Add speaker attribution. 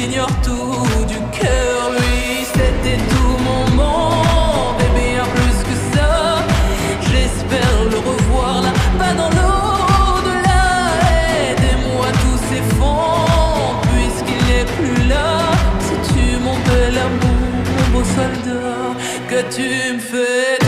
Speaker 1: ignore tout du cœur. Lui, c'était tout mon monde. Bébé, bien plus que ça. J'espère le revoir là-bas dans l'au-delà. Aidez-moi, tout s'effondre puisqu'il n'est plus là. Si tu mon bel amour, mon beau soldat, que tu me fais